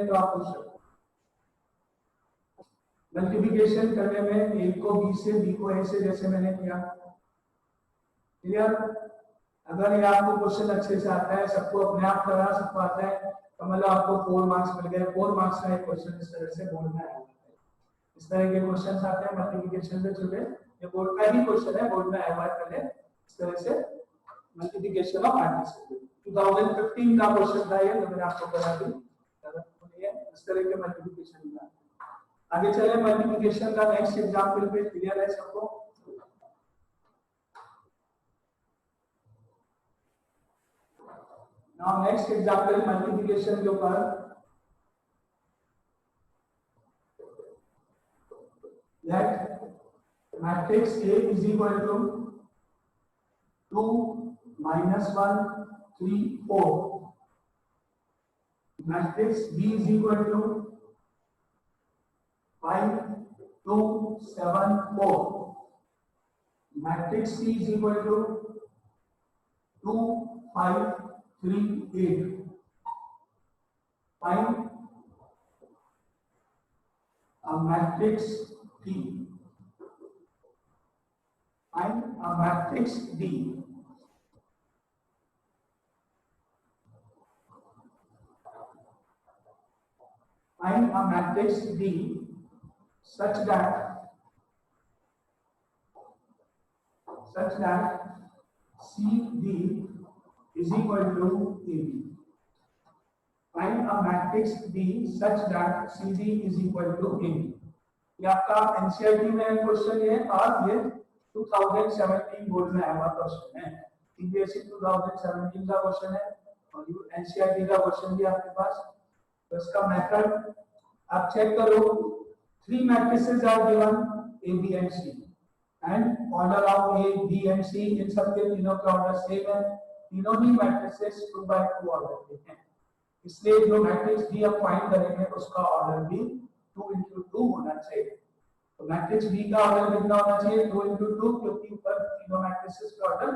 तो आप पूछ सकते मल्टीप्लिकेशन करने में ए को बी से, बी को ए से, जैसे मैंने किया। क्लियर? अगर ये आपको क्वेश्चन अच्छे से आता है, सबको अपने आप करना सबको आता है, तो मतलब आपको 4 मार्क्स मिल गए। 4 मार्क्स का एक क्वेश्चन इस तरह से बोर्ड में आया है। इस तरह के क्वेश्चन आते हैं मल्टीप्लिकेशन से जुड़े। ये बोर्ड का ही क्वेश्चन है, बोर्ड में आया हुआ है पहले। इस तरह से मल्टीप्लिकेशन ऑफ आर्टिकल्स 2015 का क्वेश्चन था ये, तो मैंने आपको बता दी। इस तरह के मल्टीप्लिकेशन का आगे चले। मल्टीप्लिकेशन का नेक्स्ट एग्जांपल पे क्लियर है सबको? नाउ नेक्स्ट एग्जांपल मल्टीप्लिकेशन के ऊपर। Let matrix A is equal to 2 minus 1 3 4, matrix B is equal to 5 2 7 4, matrix C is equal to 2 5 3 8. Find a matrix D. Find a matrix D. Find a matrix D such that CD is equal to AB. Find a matrix D such that CD is equal to AB. ये आपका NCERT में question है और ये 2017 board में आया हुआ question है। सीबीएसई 2017 का क्वेश्चन है और एनसीईआरटी का क्वेश्चन भी आपके पास। तो इसका मेथड आप चेक करो। 3 matrices are given A, B and C and order of A, B and C, इन सबके तीनों का ऑर्डर सेम है। तीनों ही मैट्रिसेस 2/2 ऑर्डर के हैं, इसलिए जो मैट्रिक्स डी आप फाइंड करेंगे उसका ऑर्डर भी 2 into 2 होना चाहिए। तो मैट्रिक्स डी का ऑर्डर कितना होना चाहिए? 2 into 2, क्योंकि ऊपर तीनों मैट्रिसेस का ऑर्डर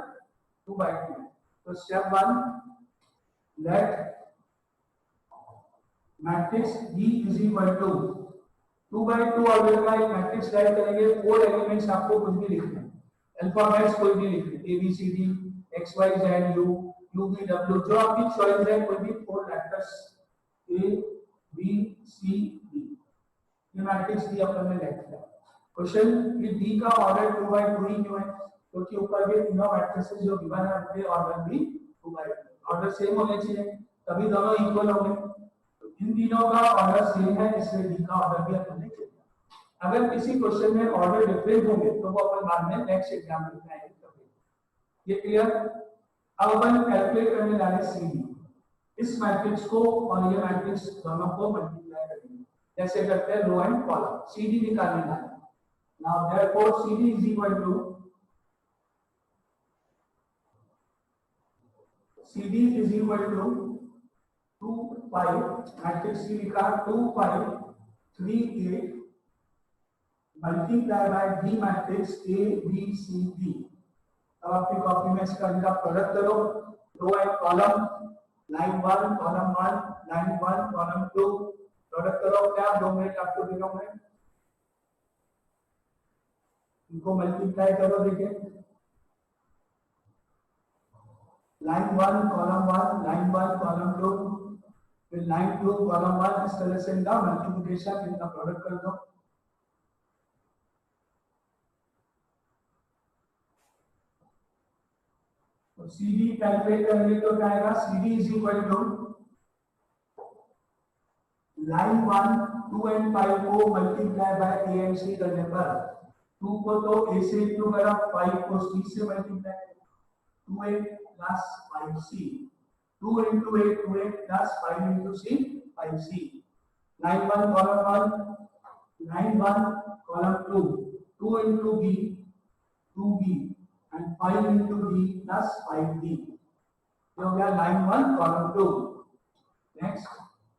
2/2 है। तो step 1, let matrix D is equal to 2/2 order का एक मैट्रिक्स राइट करेंगे। 4 एलिमेंट्स आपको कुछ भी लिखना है, अल्फाबेट्स कोई भी लिखना है, A B C D X Y Z U U V W, जो आपकी चॉइस है, कोई भी 4 letters A B C D. ये मैट्रिक्स डी अपन ने लिख दिया। क्वेश्चन ये डी का ऑर्डर 2/2 ही क्यों है? क्योंकि ऊपर के तीनों मैट्रिसेस जो गिवन है उनके ऑर्डर भी 2/2, ऑर्डर सेम होने चाहिए, तभी दोनों इक्वल होंगे। तो इन तीनों का ऑर्डर सेम है, इसलिए डी का ऑर्डर भी अपन ने किया। अगर किसी क्वेश्चन में ऑर्डर डिफरेंट होंगे तो वो अपन बाद में नेक्स्ट एग्जाम्पल में आएंगे। ये क्लियर? अब अपन कैलकुलेट करने वाले CD, इस मैट्रिक्स को और ये मैट्रिक्स दोनों को मल्टीप्लाई करेंगे, जैसे करते हैं रो एंड कॉलम। CD निकालने है। Now therefore CD is equal to two 5, matrix C लिखा 2 5 3 8 multiply by D matrix A B C D। अब आपकी कॉपी में इसका इनका प्रोडक्ट करो, row and column, line 1 column 1 line 1 column 2, product करो। क्या 2 मिनट आपको दे रहा हूं मैं, इनको मल्टीप्लाई करो। देखिए लाइन 1 कॉलम 1 लाइन 1 कॉलम 2 फिर लाइन 2 कॉलम 1, इस तरह से इनका मल्टीप्लिकेशन, इनका प्रोडक्ट कर दो। तो CD कैलकुलेट करेंगे तो क्या आएगा? CD is equal to line 1 2 and 5 को multiply by A and C करने पर 2 को तो A से इंटू करा, 5 को C से multiply, 2A plus 5C, 2 into 8 2A plus 5 into C 5C। Line 1 column 1 line 1 column 2 2 into B 2B and 5 into D plus 5D। ये हो गया line 1 column 2। Next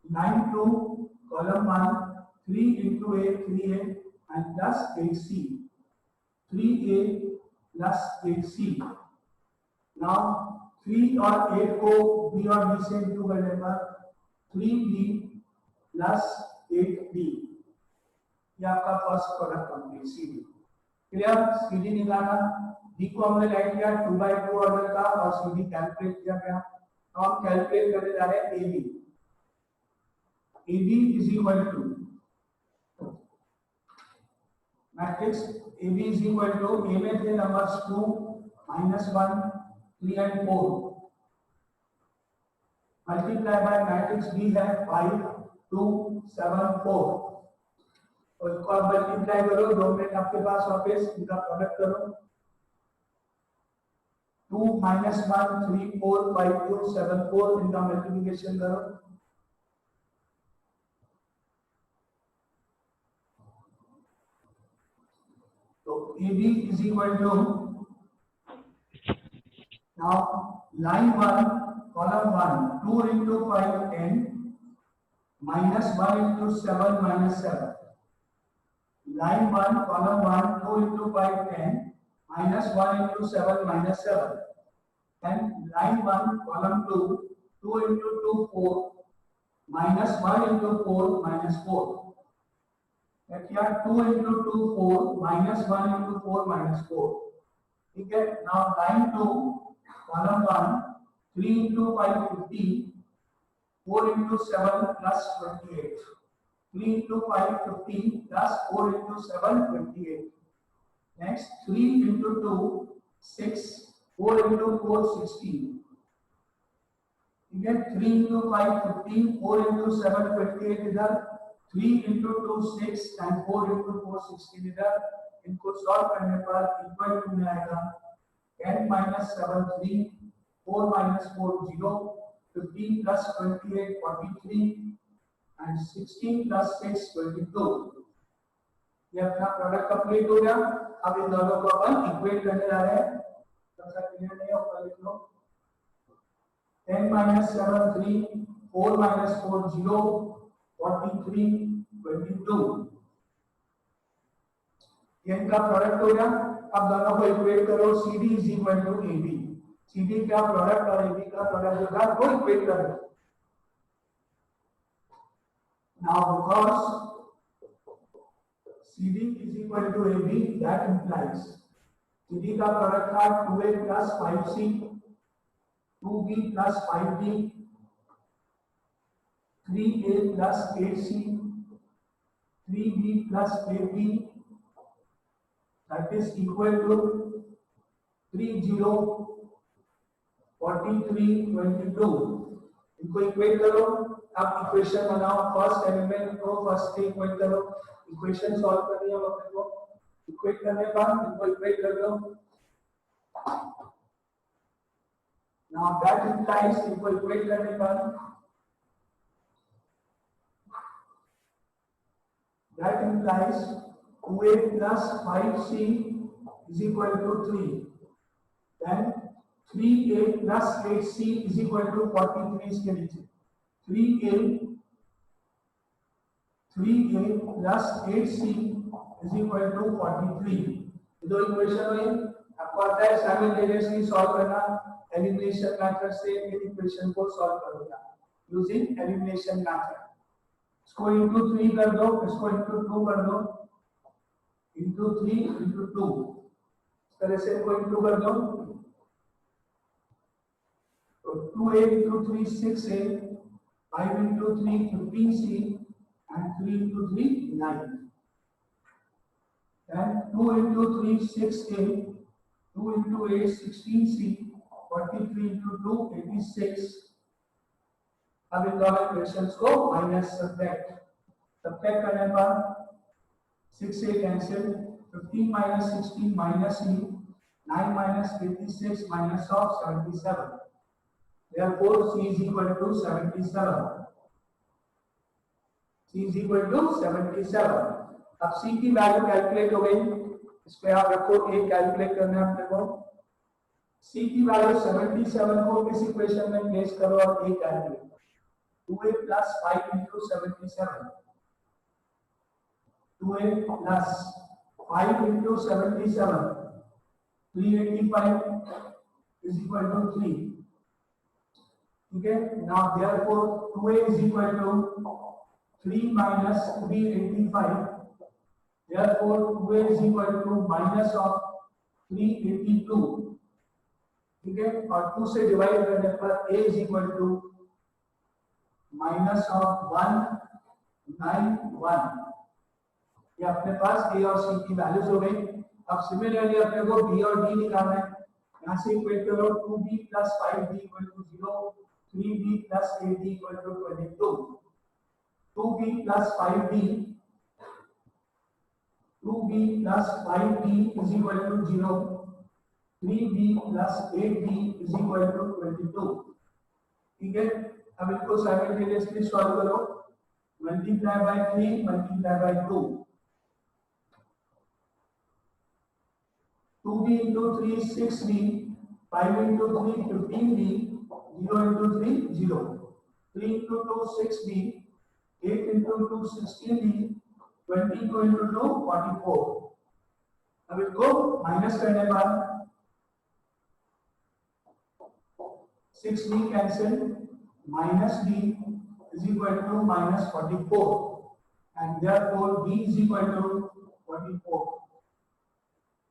line 2 column 1 3 into A 3A and plus 8C 3A plus 8C। Now 3 और 8 को B और B से into करने पर 3B plus 8D, ये आपका first product complete CD। Clear? CD निकाला, D को हमने राइट किया 2/2 ऑर्डर का और CD कैलकुलेट किया गया। तो हम कैलकुलेट करने जा रहे हैं AB। AB is equal to matrix AB is equal to, A में थे numbers 2, -1, 3 and 4 multiply by matrix B है 5, 2, 7, 4। और इसको आप मल्टीप्लाई करो, 2 मिनट आपके पास वापस इनका प्रोडक्ट करो। 2 - 1 3 4 5 2 7 4 इनका मल्टीप्लिकेशन करो। तो AB is equal to, now line 1 column 1 2 into 5 10 minus 1 into 7 minus 7, line 1 column 1 2 into 5 10 minus 1 into 7 minus 7, and line 1 column 2 2 into 2 4 minus 1 into 4 minus 4, क्या 2 into 2 4 minus 1 into 4 minus 4। ठीक है, now line 2 column 1 3 into 5 50, 4 into 7 plus 28, 3 into 5 50 plus 4 into 7 28, next 3 into 2 6, 4 into 4 16, ठीक है, 3 into 5 15, 4 into 7 28 इधर, 3 into 2 6 and 4 into 4 16 इधर। इनको solve करने पर इक्वल टू में आएगा 10 - 7 3, 4 - 4 0, 15 plus 28 43 and 16 plus 6 22। ये अपना प्रोडक्ट कंप्लीट हो गया। अब इन दोनों को अपन इक्वेट करने जा रहे हैं। सबसे क्लियर नहीं होगा, लिख लो 10 - 7 3, 4 - 4 0, 43 22। ये इनका प्रोडक्ट हो गया। अब दोनों को इक्वेट करो, CD is equal to AB। CD का प्रोडक्ट और AB का प्रोडक्ट जो था वो इक्वेट कर दो। Now because CD is equal to AB, that implies CD का प्रोडक्ट था 2A plus 5C, 2B plus 5D, 3A plus 8C, 3B plus 8B, that is equal to 30 43 22। इनको इक्वेट करो। अब इक्वेशन बनाओ, फर्स्ट एलिमेंट को first से equate करो। Equation solve करनी है अपने को। इक्वेट करने के बाद इनको इक्वेट कर लो। नाउ दैट इंप्लाइज, इनको इक्वेट करने पर that implies 2A plus 5C is equal to 3, then 3A plus 8C is equal to 43। इसके नीचे 3A plus 8C is equal to 43। दो इक्वेशन हुई। आपको आता है साइमल्टेनियसली सॉल्व करना एलिमिनेशन मेथड से। इन इक्वेशन को सॉल्व करोगे यूजिंग एलिमिनेशन मेथड। इसको इंटू 3 कर दो, इसको इंटू 2 कर दो, इंटू 3 इंटू 2, इस तरह से इनको इंटू कर दो। तो 2A into 3 6A, 5 into 3 15C and 3 into 3 9, then 2 into 3 6A, 2 into 8 16C, 43 into 2 86। अब इन दोनों इक्वेशंस को माइनस सब्ट्रैक्ट करने पर 6A cancel, 15 - 16 minus E, 9 - 86 minus of 77, therefore C is equal to 77। C is equal to 77। अब C की value calculate हो गई। इस पे आप रखो, A कैलकुलेट करना है अपने को। C की वैल्यू 77 को इस इक्वेशन में प्लेस करो और A calculate. 2A plus 5 into 77, 2A plus 5 into 77, 385 is equal to 3। ठीक है, now therefore 2A is equal to 3 minus 385. Therefore 2a is equal to minus of 382. ठीक है, और 2 से डिवाइड करने पर a is equal to minus of 191. ये अपने पास a और c की वैल्यूज हो गई। अब सिमिलरली अपने को b और d निकालना है। यहाँ से इक्वेट करो 2b plus 5d equal to 0, 3b plus 8d equal to 22. 2b plus 5d is equal to 0, 3b plus 8d is equal to 22. ठीक है, अब इनको साइमल्टेनियसली सॉल्व करो। Multiply by 3 multiply by 2, 2b into 3 is 6b, 5 into 3 15b, 0 into 3 0, 3 into 2 6b, 8 into 2 16b, 22 into 2 44. अब इसको minus करने बाद 6b cancel, minus d is equal to minus 44, and therefore d is equal to 44.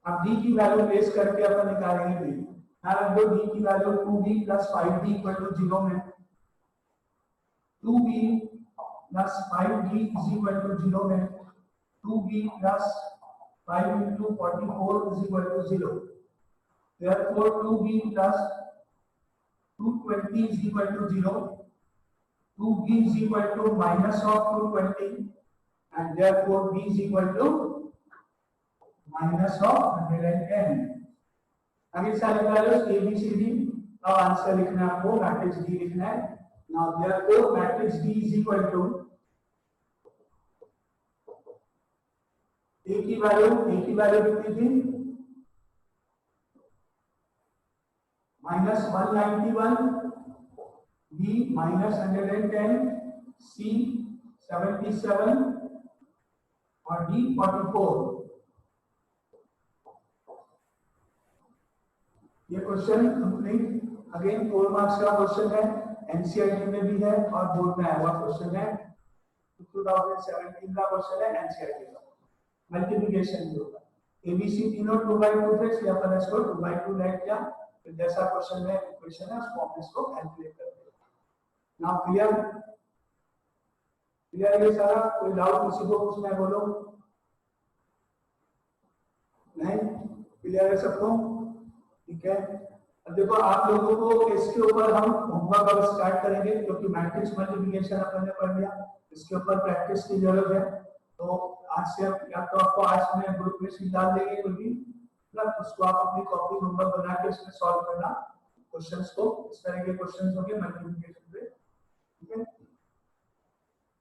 अब d की value place करके अपन निकालेंगे d। यहाँ जो d की value 2b plus 5d equal to 0 में 2b plus 5d is equal to 0 में 2b plus 5 into 44 is equal to 0. Therefore 2b plus 220 is equal to 0. 2b is equal to minus of 220, and therefore b is equal to minus of 110. अगली सारी values a b c d। अब answer लिखना है आपको, matrix d लिखना है। Now therefore matrix d is equal to a की value कितनी थी? minus 191, b minus 110, c 77 और d 44। ये क्वेश्चन कंप्लीट। अगेन 4 मार्क्स का क्वेश्चन है, एनसीईआरटी में भी है और बोर्ड में आया हुआ क्वेश्चन है। 2017 का क्वेश्चन है एनसीईआरटी का। मल्टीप्लिकेशन भी होगा, एबीसी तीनों 2/2 थे, इसलिए अपन इसको 2/2 लेट किया। फिर जैसा क्वेश्चन में इक्वेशन है उसको हम इसको कैलकुलेट कर देंगे। नाउ क्लियर ये सारा? कोई डाउट किसी को पूछना है बोलो? नहीं, क्लियर है सबको? ठीक है। अब देखो आप लोगों को इसके ऊपर हम होमवर्क अब स्टार्ट करेंगे, क्योंकि मैट्रिक्स मल्टीप्लिकेशन अपन ने पढ़ लिया, इसके ऊपर प्रैक्टिस की जरूरत है। तो आज से या तो आपको आज में ग्रुप में शीट डाल देंगे कोई भी, उसको आप अपनी कॉपी होमवर्क बना के इसमें सॉल्व करना क्वेश्चंस को। इस तरह के क्वेश्चंस होंगे मल्टीप्लिकेशन